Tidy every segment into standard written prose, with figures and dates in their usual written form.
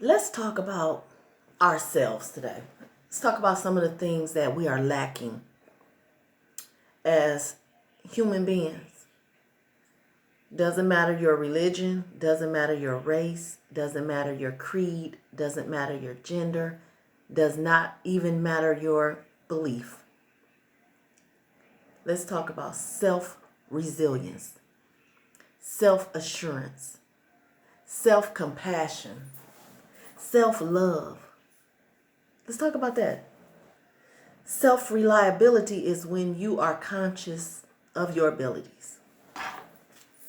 Let's talk about ourselves today. Let's talk about some of the things that we are lacking as human beings. Doesn't matter your religion, doesn't matter your race, doesn't matter your creed, doesn't matter your gender, does not even matter your belief. Let's talk about self-resilience, self-assurance, self-compassion, self-love. Let's talk about that. Self-reliability is when you are conscious of your abilities.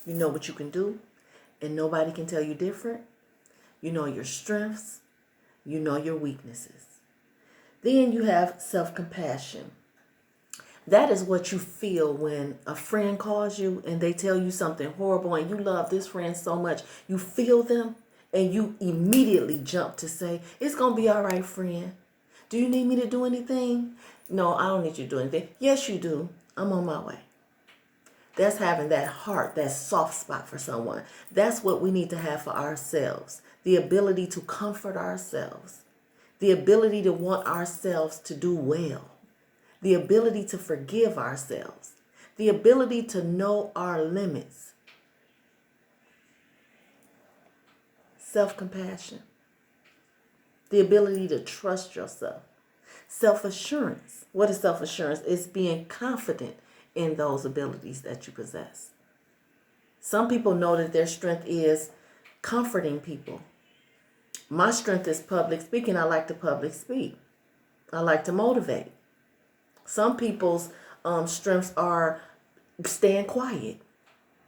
You know what you can do, and nobody can tell you different. You know your strengths. You know your weaknesses. Then you have self-compassion. That is what you feel when a friend calls you and they tell you something horrible and you love this friend so much. You feel them and you immediately jump to say, it's going to be all right, friend. Do you need me to do anything? No, I don't need you to do anything. Yes, you do. I'm on my way. That's having that heart, that soft spot for someone. That's what we need to have for ourselves. The ability to comfort ourselves. The ability to want ourselves to do well. The ability to forgive ourselves. The ability to know our limits. Self-compassion. The ability to trust yourself. Self-assurance. What is self-assurance? It's being confident in those abilities that you possess. Some people know that their strength is comforting people. My strength is public speaking. I like to public speak. I like to motivate. Some people's strengths are staying quiet.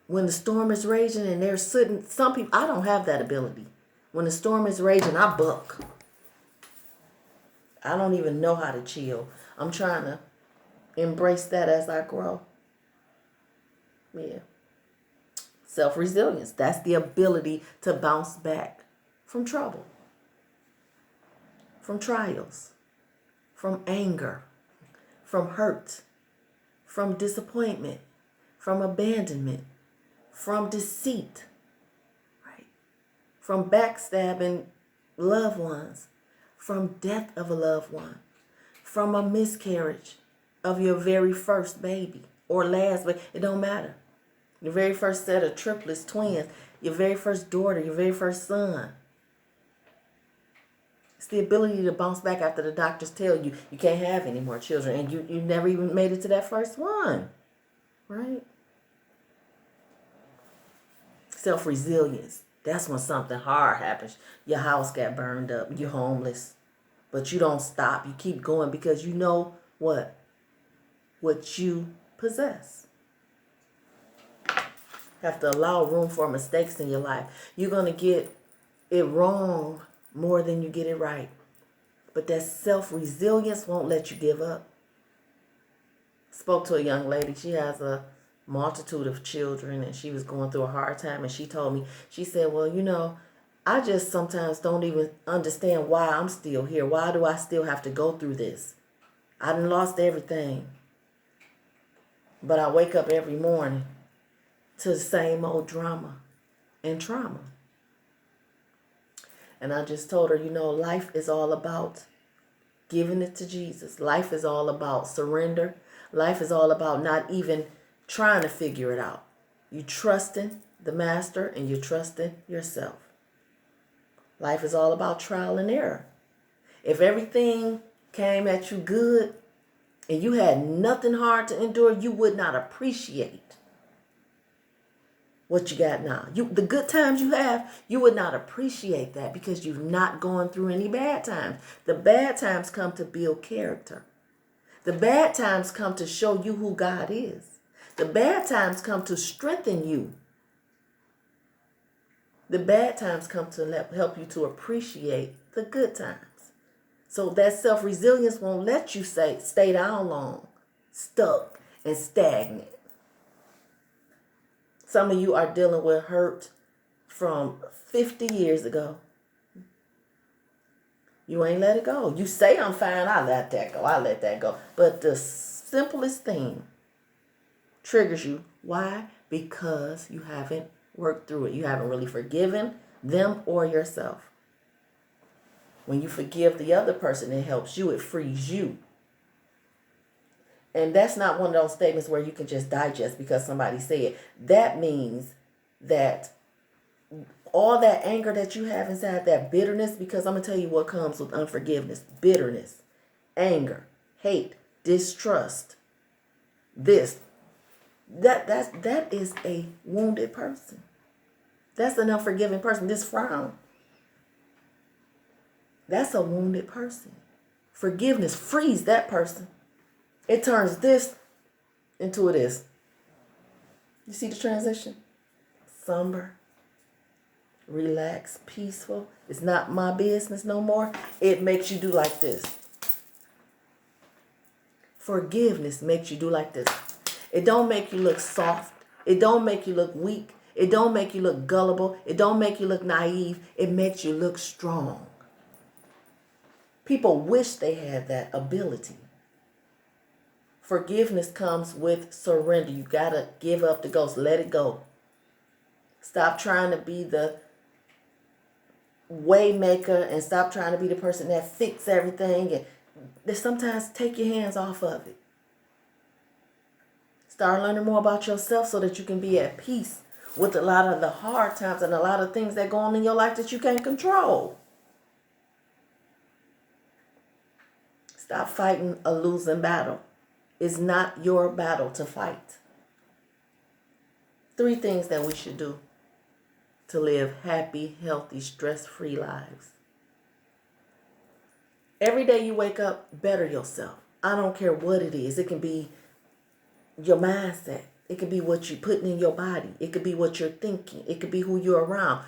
When the storm is raging and they're sitting, some people, I don't have that ability. When the storm is raging, I buck. I don't even know how to chill. I'm trying to embrace that as I grow. Yeah. Self-resilience. That's the ability to bounce back from trouble, from trials, from anger, from hurt, from disappointment, from abandonment, from deceit, right? From backstabbing loved ones, from death of a loved one, from a miscarriage of your very first baby or last, but it don't matter. Your very first set of triplets, twins, your very first daughter, your very first son. It's the ability to bounce back after the doctors tell you you can't have any more children and you never even made it to that first one, right? Self-resilience. That's when something hard happens. Your house got burned up. You're homeless. But you don't stop. You keep going because you know what? What you possess. Have to allow room for mistakes in your life. You're going to get it wrong more than you get it right. But that self-resilience won't let you give up. Spoke to a young lady. She has a multitude of children and she was going through a hard time. And she told me, she said, well, you know, I just sometimes don't even understand why I'm still here. Why do I still have to go through this? I done lost everything. But I wake up every morning to the same old drama and trauma. And I just told her, you know, life is all about giving it to Jesus. Life is all about surrender. Life is all about not even trying to figure it out. You trusting the master and you trusting yourself. Life is all about trial and error. If everything came at you good and you had nothing hard to endure, you would not appreciate what you got now. The good times you have, you would not appreciate that because you've not gone through any bad times. The bad times come to build character. The bad times come to show you who God is. The bad times come to strengthen you. The bad times come to help you to appreciate the good times. So that self-resilience won't let you stay down long, stuck and stagnant. Some of you are dealing with hurt from 50 years ago. You ain't let it go. You say, I'm fine, I let that go. I let that go. But the simplest thing triggers you. Why? Because you haven't worked through it. You haven't really forgiven them or yourself. When you forgive the other person, it helps you. It frees you. And that's not one of those statements where you can just digest because somebody said it. That means that all that anger that you have inside, that bitterness, because I'm going to tell you what comes with unforgiveness. Bitterness, anger, hate, distrust. That is a wounded person. That's an unforgiving person. This frown, that's a wounded person. Forgiveness frees that person. It turns this into a this. You see the transition? Somber, relaxed, peaceful. It's not my business no more. It makes you do like this. Forgiveness makes you do like this. It don't make you look soft. It don't make you look weak. It don't make you look gullible. It don't make you look naive. It makes you look strong. People wish they had that ability. Forgiveness comes with surrender. You got to give up the ghost. Let it go. Stop trying to be the way maker and stop trying to be the person that fix everything. And sometimes take your hands off of it. Start learning more about yourself so that you can be at peace with a lot of the hard times and a lot of things that go on in your life that you can't control. Stop fighting a losing battle. It's not your battle to fight. 3 things that we should do to live happy, healthy, stress-free lives. Every day you wake up, better yourself. I don't care what it is. It can be your mindset. It could be what you're putting in your body. It could be what you're thinking. It could be who you're around.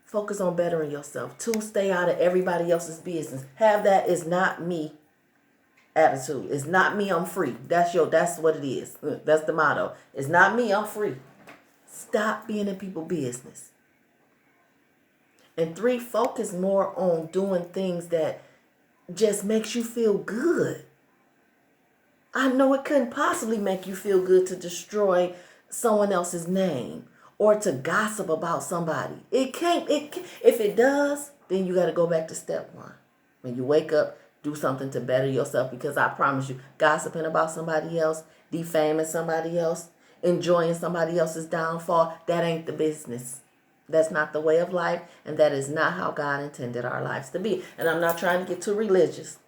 Focus on bettering yourself. 2, stay out of everybody else's business. Have that is not me attitude. It's not me, I'm free. That's what it is. That's the motto. It's not me, I'm free. Stop being in people's business. And 3, focus more on doing things that just makes you feel good. I know it couldn't possibly make you feel good to destroy someone else's name or to gossip about somebody. It can't. If it does, then you got to go back to step 1. When you wake up, do something to better yourself, because I promise you, gossiping about somebody else, defaming somebody else, enjoying somebody else's downfall, that ain't the business. That's not the way of life, and that is not how God intended our lives to be. And I'm not trying to get too religious.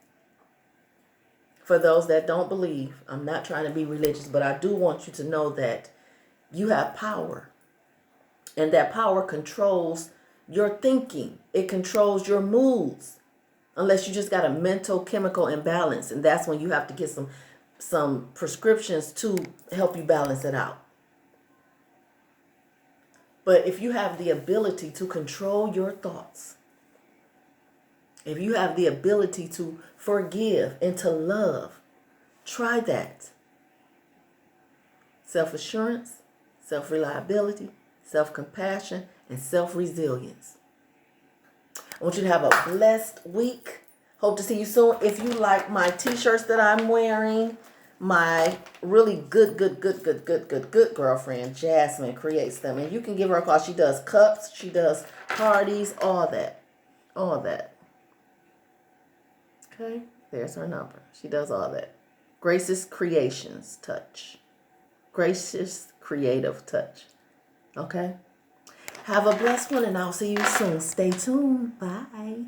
For those that don't believe, I'm not trying to be religious, but I do want you to know that you have power. And that power controls your thinking. It controls your moods. Unless you just got a mental chemical imbalance. And that's when you have to get some prescriptions to help you balance it out. But if you have the ability to control your thoughts, if you have the ability to forgive and to love, try that. Self-assurance, self-reliability, self-compassion, and self-resilience. I want you to have a blessed week. Hope to see you soon. If you like my t-shirts that I'm wearing, my really good girlfriend, Jasmine, creates them. And you can give her a call. She does cups. She does parties, all that. All that. Okay, there's her number. She does all that. Grace's Creations Touch. Grace's Creative Touch. Okay? Have a blessed one, and I'll see you soon. Stay tuned. Bye.